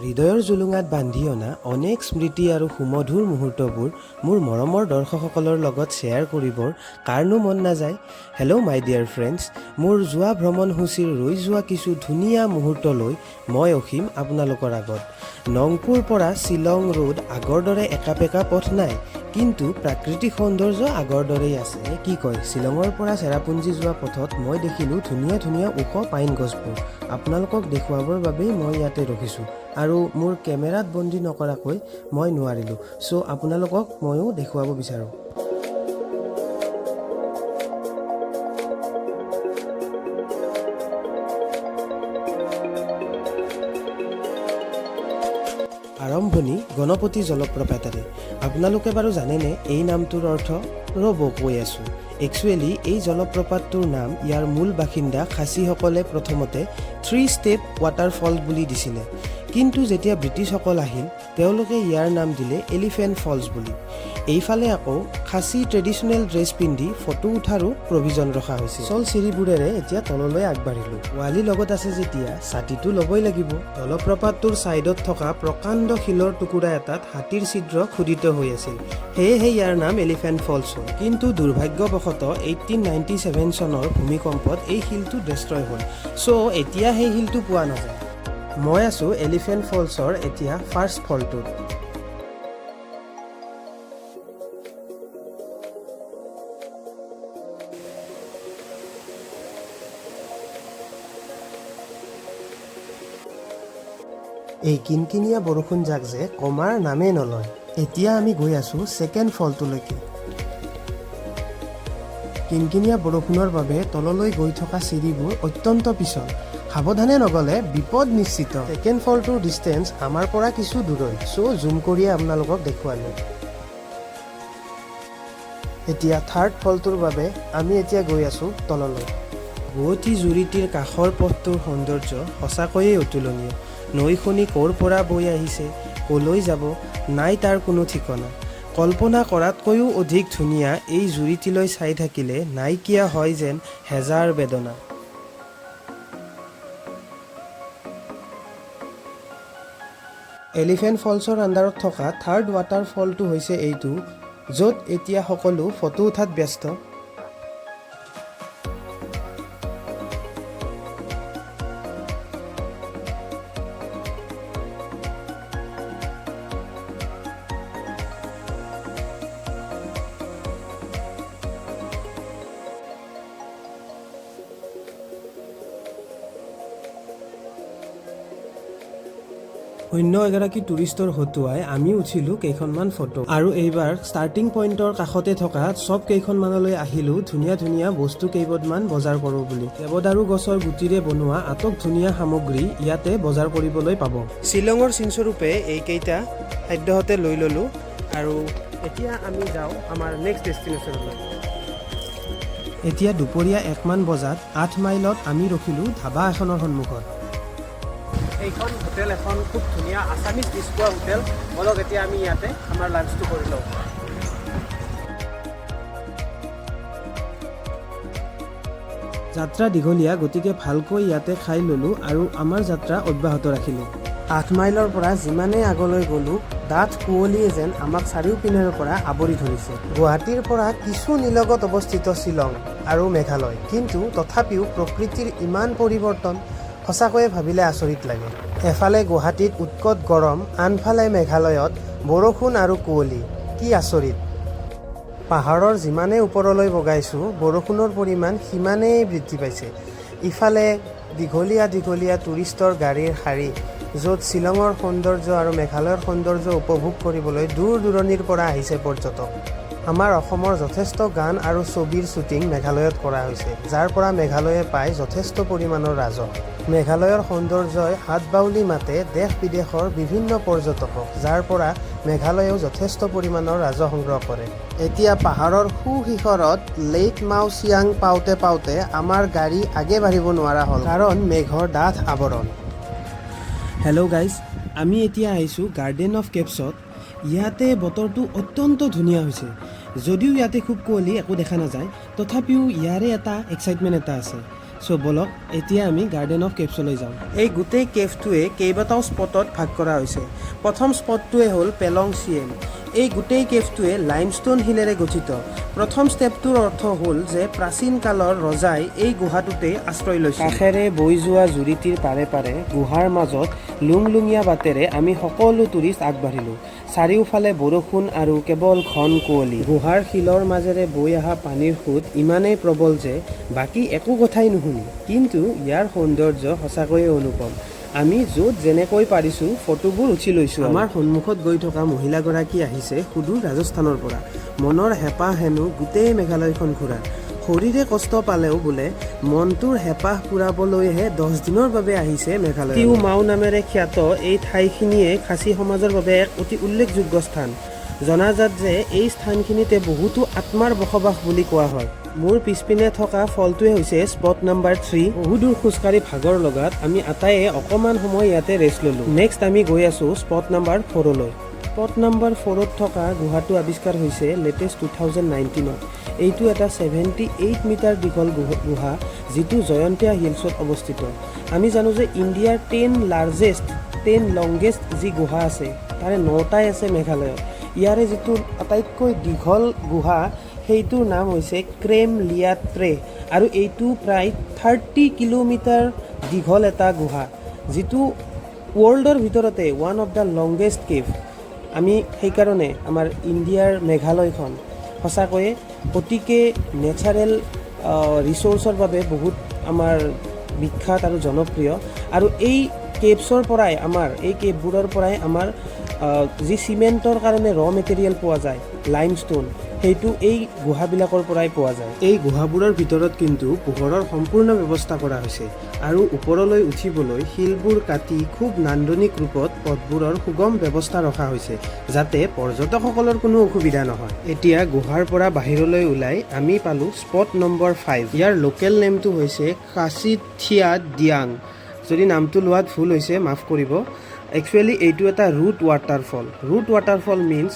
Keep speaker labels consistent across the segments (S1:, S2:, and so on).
S1: হৃদয়ৰ জুলুঙাত বান্ধি অনা অনেক স্মৃতি আৰু সুমধুৰ মুহূৰ্তবোৰ মোৰ মৰমৰ দৰ্শকসকলৰ লগত শ্বেয়াৰ কৰিবৰ কাৰণো মন নাযায়। হেল্ল' মাই ডিয়াৰ ফ্ৰেণ্ডছ, মোৰ যোৱা ভ্ৰমণসূচীৰ ৰৈ যোৱা কিছু ধুনীয়া মুহূৰ্তলৈ মই অসীম আপোনালোকৰ আগত। নংপুৰ পৰা শ্বিলং ৰোড আগৰ দৰে একাপেকা পথ নাই, কিন্তু প্ৰাকৃতিক সৌন্দৰ্য আগৰ দৰেই আছে। কি কয়, শ্বিলঙৰ পৰা চেৰাপুঞ্জী যোৱা পথত মই দেখিলোঁ ধুনীয়া ধুনীয়া ওখ পাইন গছবোৰ। আপোনালোকক দেখুৱাবৰ বাবেই মই ইয়াতে ৰখিছোঁ, আৰু মোৰ কেমেৰাত বন্দী নকৰাকৈ মই নোৱাৰিলোঁ। চ' আপোনালোকক ময়ো দেখুৱাব বিচাৰোঁ। আৰম্ভণি গণপতি জলপ্ৰপাতেৰে। আপোনালোকে বাৰু জানেনে এই নামটোৰ অৰ্থ? ৰ'ব কৈ আছোঁ। একচুৱেলি এই জলপ্ৰপাতটোৰ নাম ইয়াৰ মূল বাসিন্দা খাচীসকলে প্ৰথমতে 3 ষ্টেপ ৱাটাৰফল বুলি দিছিলে, কিন্তু যেতিয়া ব্ৰিটিছসকল আহিল তেওঁলোকে ইয়াৰ নাম দিলে এলিফেণ্ট ফলছ বুলি। এইফালে আকৌ খাচী ট্ৰেডিশ্যনেল ড্ৰেছ পিন্ধি ফটো উঠাৰো প্ৰভিজন ৰখা হৈছে। চল চিৰিবোৰেৰে এতিয়া তললৈ আগবাঢ়িলোঁ। ৱালি লগত আছে যেতিয়া ছাতিটো ল'বই লাগিব। জলপ্ৰপাতটোৰ ছাইডত থকা প্ৰকাণ্ড শিলৰ টুকুৰা এটাত হাতীৰ ছিদ্ৰ খোদিত হৈ আছিল, সেয়েহে ইয়াৰ নাম এলিফেণ্ট ফলছ হ'ল। কিন্তু দুৰ্ভাগ্যবশতঃ 1897 চনৰ ভূমিকম্পত এই শিলটো ডেষ্ট্ৰয় হ'ল। চ' এতিয়া সেই শিলটো পোৱা নাযায়। মই আছোঁ এলিফেণ্ট ফলছৰ এতিয়া ফাৰ্ষ্ট ফলটোত। এই কিনকিনীয়া বৰষুণ যাক যে কমাৰ নামেই নলয়। এতিয়া আমি গৈ আছোঁ ছেকেণ্ড ফলটোলৈকে। কিনকিনীয়া বৰষুণৰ বাবে তললৈ গৈ থকা চিৰিবোৰ অত্যন্ত পিছল। সাৱধানে নগ'লে বিপদ নিশ্চিত। ছেকেণ্ড ফলটোৰ ডিষ্টেঞ্চ আমাৰ পৰা কিছু দূৰৈ, চ' জুম কৰিয়ে আপোনালোকক দেখুৱালোঁ। এতিয়া থাৰ্ড ফলটোৰ বাবে আমি এতিয়া গৈ আছোঁ তললৈ। গুৱাহাটী জুৰিটিৰ কাষৰ পথটোৰ সৌন্দৰ্য সঁচাকৈয়ে অতুলনীয়। নৈখনি ক'ৰ পৰা বৈ আহিছে, ক'লৈ যাব, নাই তাৰ কোনো ঠিকনা। কল্পনা কৰাতকৈও অধিক ধুনীয়া এই জুৰিটিলৈ চাই থাকিলে নাইকিয়া হয় যেন হেজাৰ বেদনা। এলিফেণ্ট ফলছৰ আণ্ডাৰত থকা থাৰ্ড ৱাটাৰফলটো হৈছে এইটো, য'ত এতিয়া সকলো ফটো উঠাত ব্যস্ত। অন্য এগৰাকী টুৰিষ্টৰ হতুৱাই আমি উঠিলোঁ কেইখনমান ফটো, আৰু এইবাৰ ষ্টাৰ্টিং পইণ্টৰ কাষতে থকা চব কেইখনমানলৈ আহিলোঁ ধুনীয়া ধুনীয়া বস্তু কেইবিধমান বজাৰ কৰোঁ বুলি। দেৱদাৰু গছৰ গুটিৰে বনোৱা আটক ধুনীয়া সামগ্ৰী ইয়াতে বজাৰ কৰিবলৈ পাব। শ্বিলঙৰ চিনস্বৰূপে এইকেইটা খাদ্যহতে লৈ ল'লোঁ, আৰু এতিয়া আমি যাওঁ আমাৰ নেক্সট ডেষ্টিনেশ্যনলৈ। এতিয়া দুপৰীয়া 1 মান বজাত 8 মাইলত আমি ৰখিলোঁ ধাবা এখনৰ সন্মুখত। এইখন হোটেল এখন খুব ধুনীয়া আছামিজ ডিছ পোৱা হোটেল। বলক এতিয়া আমি ইয়াতে আমাৰ লাঞ্চটো কৰি লওঁ। যাত্ৰা দীঘলীয়া, গতিকে ভালকৈ ইয়াতে খাই ল'লোঁ আৰু আমাৰ যাত্ৰা অব্যাহত ৰাখিলোঁ। 8 মাইলৰ পৰা যিমানেই আগলৈ গ'লোঁ ডাঠ কুঁৱলীয়ে যেন আমাক চাৰিওপিনেৰ পৰা আৱৰি ধৰিছে। গুৱাহাটীৰ পৰা কিছু নিলগত অৱস্থিত শ্বিলং আৰু মেঘালয়, কিন্তু তথাপিও প্ৰকৃতিৰ ইমান পৰিৱৰ্তন সঁচাকৈয়ে ভাবিলে আচৰিত লাগে। এফালে গুৱাহাটীত উৎকট গৰম, আনফালে মেঘালয়ত বৰষুণ আৰু কুঁৱলী। কি আচৰিত! পাহাৰৰ যিমানেই ওপৰলৈ বগাইছোঁ বৰষুণৰ পৰিমাণ সিমানেই বৃদ্ধি পাইছে। ইফালে দীঘলীয়া দীঘলীয়া টুৰিষ্টৰ গাড়ীৰ শাৰী, য'ত শ্বিলঙৰ সৌন্দৰ্য আৰু মেঘালয়ৰ সৌন্দৰ্য উপভোগ কৰিবলৈ দূৰ দূৰণিৰ পৰা আহিছে পৰ্যটক। আমাৰ অসমৰ যথেষ্ট গান আৰু ছবিৰ শ্বুটিং মেঘালয়ত কৰা হৈছে, যাৰ পৰা মেঘালয়ে পায় যথেষ্ট পৰিমাণৰ ৰাজহ। মেঘালয়ৰ সৌন্দৰ্যই হাত বাউলি মাতে দেশ বিদেশৰ বিভিন্ন পৰ্যটকক, যাৰ পৰা মেঘালয়েও যথেষ্ট পৰিমাণৰ ৰাজহ সংগ্ৰহ কৰে। এতিয়া পাহাৰৰ সুশিখৰত লেক মাও চিয়াং পাওঁতে পাওঁতে আমাৰ গাড়ী আগে বাঢ়িব নোৱাৰা হ'ল, কাৰণ মেঘৰ ডাঠ আৱৰণ। হেল্ল' গাইজ, আমি এতিয়া আহিছোঁ গাৰ্ডেন অফ কেপছত। ইয়াতে বতৰটো অত্যন্ত ধুনীয়া হৈছে। যদিও ইয়াতে খুব কুঁৱলী একো দেখা নাযায়, তথাপিও ইয়াৰে এটা এক্সাইটমেণ্ট এটা আছে। সো বলক এতিয়া আমি গাৰ্ডেন অফ কেভছলৈ যাওঁ। এই গোটেই কেভটোৱে কেইবাটাও স্পটত ভাগ কৰা হৈছে। প্ৰথম স্পটটোৱে হ'ল পেলং চিয়েম। এই গোটেই কেভটোৱে লাইমষ্টোন হিলেৰে গঠিত। প্ৰথম ষ্টেপটোৰ অৰ্থ হ'ল যে প্ৰাচীন কালৰ ৰজাই এই গুহাটোতেই আশ্ৰয় লৈছিল। কাষেৰে বৈ যোৱা জুৰিটিৰ পাৰে পাৰে গুহাৰ মাজত লুংলুঙীয়া বাটেৰে আমি সকলো টুৰিষ্ট আগবাঢ়িলোঁ। চাৰিওফালে বৰষুণ আৰু কেৱল ঘন কুঁৱলী। গুহাৰ শিলৰ মাজেৰে বৈ অহা পানীৰ সোঁত ইমানেই প্ৰবল যে বাকী একো কথাই নুশুনি, কিন্তু ইয়াৰ সৌন্দৰ্য সঁচাকৈয়ে অনুপম। আমি য'ত যেনেকৈ পাৰিছোঁ ফটোবোৰ উঠি লৈছোঁ। আমাৰ সন্মুখত গৈ থকা মহিলাগৰাকী আহিছে সুদূৰ ৰাজস্থানৰ পৰা। মনৰ হেঁপাহ হেনো গোটেই মেঘালয়খন ঘূৰা। শৰীৰে কষ্ট পালেও বোলে মনটোৰ হেঁপাহ পূৰাবলৈহে 10 দিনৰ বাবে আহিছে মেঘালয়। টিউ মাও নামেৰে খ্যাত এই ঠাইখিনিয়ে খাচী সমাজৰ বাবে এক অতি উল্লেখযোগ্য স্থান। জনাজাত যে এই স্থানখিনিতে বহুতো আত্মাৰ বসবাস বুলি কোৱা হয়। মোৰ পিছপিনে থকা ফলটোৱে হৈছে স্পট নম্বৰ 3। বহুদূৰ খোজকাঢ়ি ভাগৰ লগাত আমি আটাইয়ে অকণমান সময় ইয়াতে ৰেষ্ট ল'লোঁ। নেক্সট আমি গৈ আছোঁ স্পট নম্বৰ 4লৈ। স্পট নম্বৰ 4ত থকা গুহাটো আৱিষ্কাৰ হৈছে লেটেষ্ট 2019ত। এইটো এটা 78 মিটাৰ দীঘল গুহা, যিটো জয়ন্তীয়া হিলছত অৱস্থিত। আমি জানো যে ইণ্ডিয়াৰ 10 লংগেষ্ট যি গুহা আছে তাৰে 9টাই আছে মেঘালয়ত। ইয়াৰে যিটো আটাইতকৈ দীঘল গুহা সেইটোৰ নাম হৈছে ক্ৰেম লিয়াট্ৰে, আৰু এইটো প্ৰায় 30 কিলোমিটাৰ দীঘল এটা গুহা, যিটো ৱৰ্ল্ডৰ ভিতৰতে one of the longest cave. আমি সেইকাৰণে আমাৰ ইণ্ডিয়াৰ মেঘালয়খন সঁচাকৈয়ে অতিকে নেচাৰেল ৰিচোৰ্চৰ বাবে বহুত আমাৰ বিখ্যাত আৰু জনপ্ৰিয়। আৰু এই কেভবোৰৰ পৰাই আমাৰ যি চিমেণ্টৰ কাৰণে মেটেৰিয়েল পোৱা যায়, লাইমষ্টোন, সেইটো এই গুহাবিলাকৰ পৰাই পোৱা যায়। এই গুহাবোৰৰ ভিতৰত কিন্তু পোহৰৰ সম্পূৰ্ণ ব্যৱস্থা কৰা হৈছে, আৰু ওপৰলৈ উঠিবলৈ শিলবোৰ কাটি খুব নান্দনিক ৰূপত পথবোৰৰ সুগম ব্যৱস্থা ৰখা হৈছে, যাতে পৰ্যটকসকলৰ কোনো অসুবিধা নহয়। এতিয়া গুহাৰ পৰা বাহিৰলৈ ওলাই আমি পালোঁ স্পট নম্বৰ 5। ইয়াৰ লোকেল নেমটো হৈছে কাচিথিয়া ডিয়াং। যদি নামটো লোৱাত ভুল হৈছে মাফ কৰিব। একচুৱেলি এইটো এটা root waterfall. Root waterfall means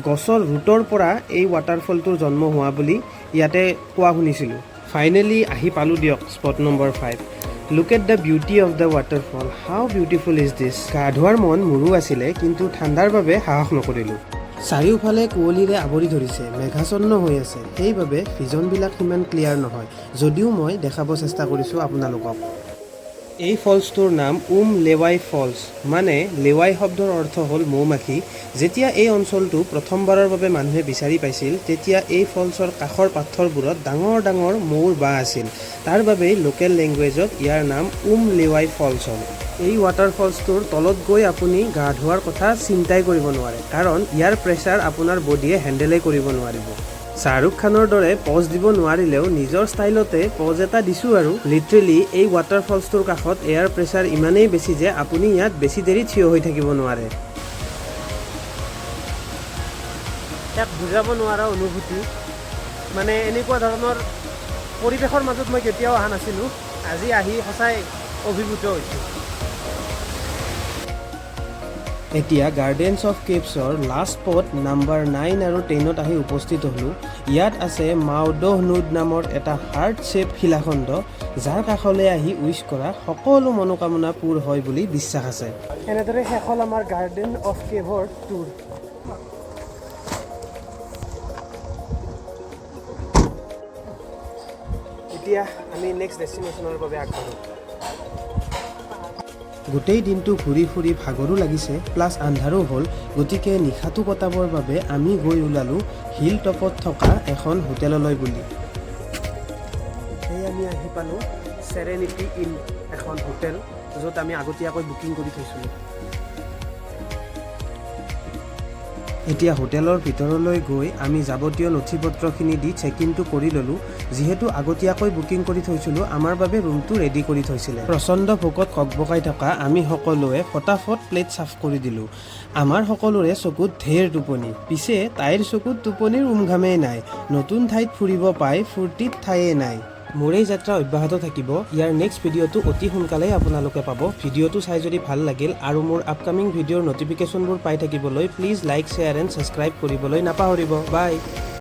S1: গছৰ ৰুটৰ পৰা এই ৱাটাৰফলটোৰ জন্ম হোৱা বুলি ইয়াতে কোৱা শুনিছিলোঁ। ফাইনেলি আহি পালোঁ দিয়ক spot number 5। Look at the beauty of the waterfall. How beautiful is this. গা ধোৱাৰ মন মোৰো আছিলে, কিন্তু ঠাণ্ডাৰ বাবে সাহস নকৰিলোঁ। চাৰিওফালে কুঁৱলীৰে আৱৰি ধৰিছে, মেঘাচ্ছন্ন হৈ আছে, সেইবাবে ভিজনবিলাক সিমান ক্লিয়াৰ নহয়, যদিও মই দেখাব চেষ্টা কৰিছোঁ আপোনালোকক। এই ফলছটোৰ নাম লেৱাই ফলছ, মানে লেৱাই শব্দৰ অৰ্থ হ'ল মৌমাখি। যেতিয়া এই অঞ্চলটো প্ৰথমবাৰৰ বাবে মানুহে বিচাৰি পাইছিল, তেতিয়া এই ফলছৰ কাষৰ পাথৰবোৰত ডাঙৰ ডাঙৰ মৌৰ বাঁহ আছিল। তাৰ বাবেই লোকেল লেংগুৱেজত ইয়াৰ নাম লেৱাই ফলছ হ'ল। এই ৱাটাৰফলছটোৰ তলত গৈ আপুনি গা ধোৱাৰ কথা চিন্তাই কৰিব নোৱাৰে, কাৰণ ইয়াৰ প্ৰেছাৰ আপোনাৰ বডিয়ে হেণ্ডেলেই কৰিব নোৱাৰিব। শ্বাহৰুখ খানৰ দৰে পজ দিব নোৱাৰিলেও নিজৰ ষ্টাইলতে পজ এটা দিছোঁ আৰু। লিটাৰেলি এই ৱাটাৰফলছটোৰ কাষত এয়াৰ প্ৰেছাৰ ইমানেই বেছি যে আপুনি ইয়াত বেছি দেৰি থিয় হৈ থাকিব নোৱাৰে। এক বুজাব নোৱাৰা অনুভূতি, মানে এনেকুৱা ধৰণৰ পৰিৱেশৰ মাজত মই কেতিয়াও অহা নাছিলোঁ। আজি আহি সঁচাই অভিভূত হৈছোঁ। এতিয়া গাৰ্ডেনছ অফ কেভছৰ লাষ্ট স্পট নম্বৰ 9 আৰু 10ত আহি উপস্থিত হ'লোঁ। ইয়াত আছে মাউডহনুড নামৰ এটা হাৰ্ট শ্বেপ শিলাখণ্ড, যাৰ কাষলৈ আহি উইচ কৰা সকলো মনোকামনা পূৰ হয় বুলি বিশ্বাস আছে। এনেদৰে শেষ হ'ল আমাৰ গাৰ্ডেন অফ কেভৰ টুৰ। এতিয়া আমি নেক্সট ডেষ্টিনেশ্যনৰ বাবে আগবাঢ়োঁ। গোটেই দিনটো ঘূৰি ফুৰি ভাগৰো লাগিছে, প্লাছ আন্ধাৰো হ'ল, গতিকে নিশাটো কটাবৰ বাবে আমি গৈ ওলালোঁ হিল টপত থকা এখন হোটেললৈ বুলি। সেই আমি আহি পালোঁ চেৰেনিটি ইন, এখন হোটেল য'ত আমি আগতীয়াকৈ বুকিং কৰি থৈছিলোঁ। এতিয়া হোটেলৰ ভিতৰলৈ গৈ আমি যাৱতীয় নথি পত্ৰখিনি দি চেক ইনটো কৰি ল'লোঁ। যিহেতু আগতীয়াকৈ বুকিং কৰি থৈছিলোঁ, আমাৰ বাবে ৰুমটো ৰেডি কৰি থৈছিলে। প্ৰচণ্ড ভোকত ককবকাই থকা আমি সকলোৱে ফটাফট প্লেট চাফ কৰি দিলোঁ। আমাৰ সকলোৰে চকুত ঢেৰ টোপনি, পিছে তাইৰ চকুত টোপনিৰ উমঘামেই নাই। নতুন ঠাইত ফুৰিব পাই ফূৰ্তিত ঠাইয়ে নাই। মোৰ এই যাত্ৰা অব্যাহত থাকিব। ইয়াৰ নেক্সট ভিডিঅ'টো অতি সোনকালেই আপোনালোকে পাব। ভিডিঅ'টো চাই যদি ভাল লাগিল আৰু মোৰ আপকামিং ভিডিঅ'ৰ নটিফিকেশ্যনবোৰ পাই থাকিবলৈ please like, share and subscribe কৰিবলৈ নাপাহৰিব। বাই।